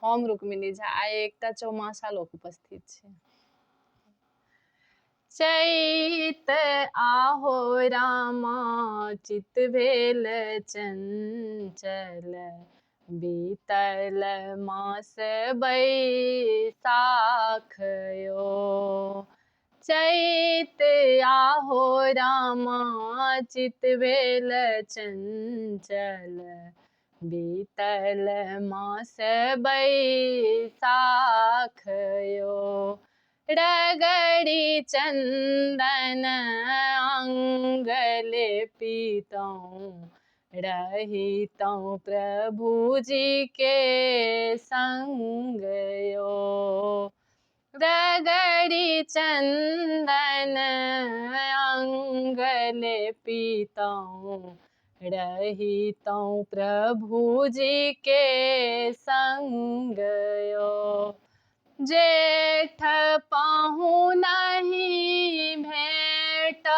हम रुक्मिणी झा आइ एकटा चौमासा लोक उपस्थित छै। चैत आहो रामा चित भेल चंचल, बीतल मास बैसाख यो। चैत आहो रामा चित भेल चंचल, बीतल मास बैसाख यो। रगड़ी चंदन अंग लेपितौं, रहितौं प्रभु जी के संग यो। रगड़ी चंदन अंग लेपितौं, रहितौं प्रभु जी के संग यो। जेठ पाहुनहि भेटैला,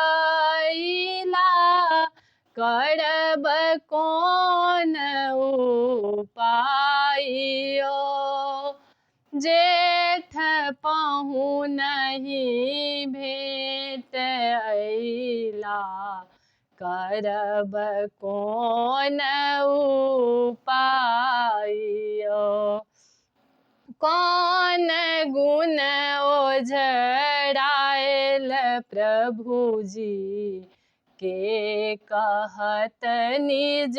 करब कोन उपाय यो। जेठ पाहुनहि भेटैला, करब कोन उपाय यो। कौन गुण ओझरायल प्रभु जी, के कहत निज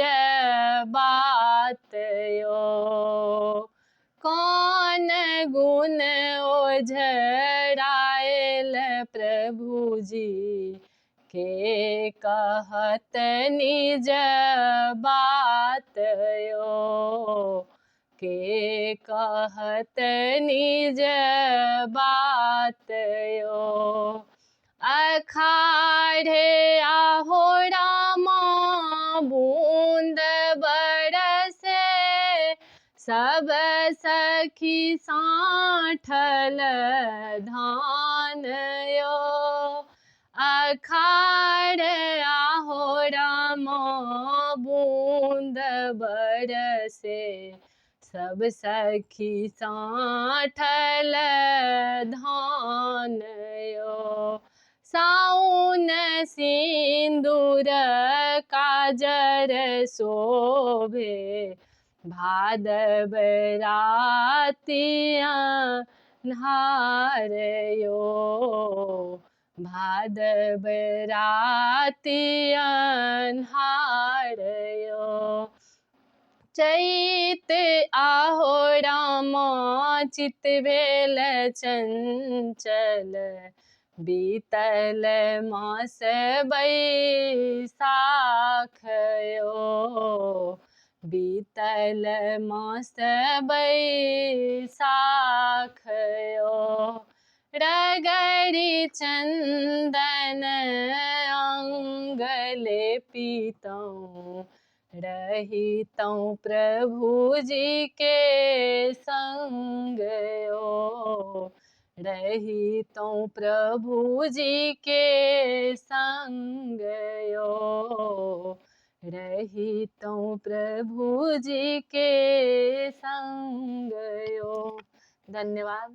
बात यो। कौन गुण ओझरायल प्रभु जी, के कहत निज बात यो। के कहत निज बात यो। अखाढ़े आहो रामा बूंद बरसे, सब सखी साँठल धान यो। अखाढ़ आहो रामा बूंद बरसे, सब सखी साँठल धान यो। साउन सिंदूर काजर शोभे, भादव राति अन्हार यो। भादव राति अन्हार यो। चैत आहो रामा चित भेल चंचल, बीतल मास बैसाख यो। बीतल मास बैसाख यो। रगड़ी चंदन अंग लेपितौं, रहितौं प्रभु जी के संग यो। रहितौं प्रभु जी के संग यो। रहितौं प्रभु जी के संग यो। धन्यवाद।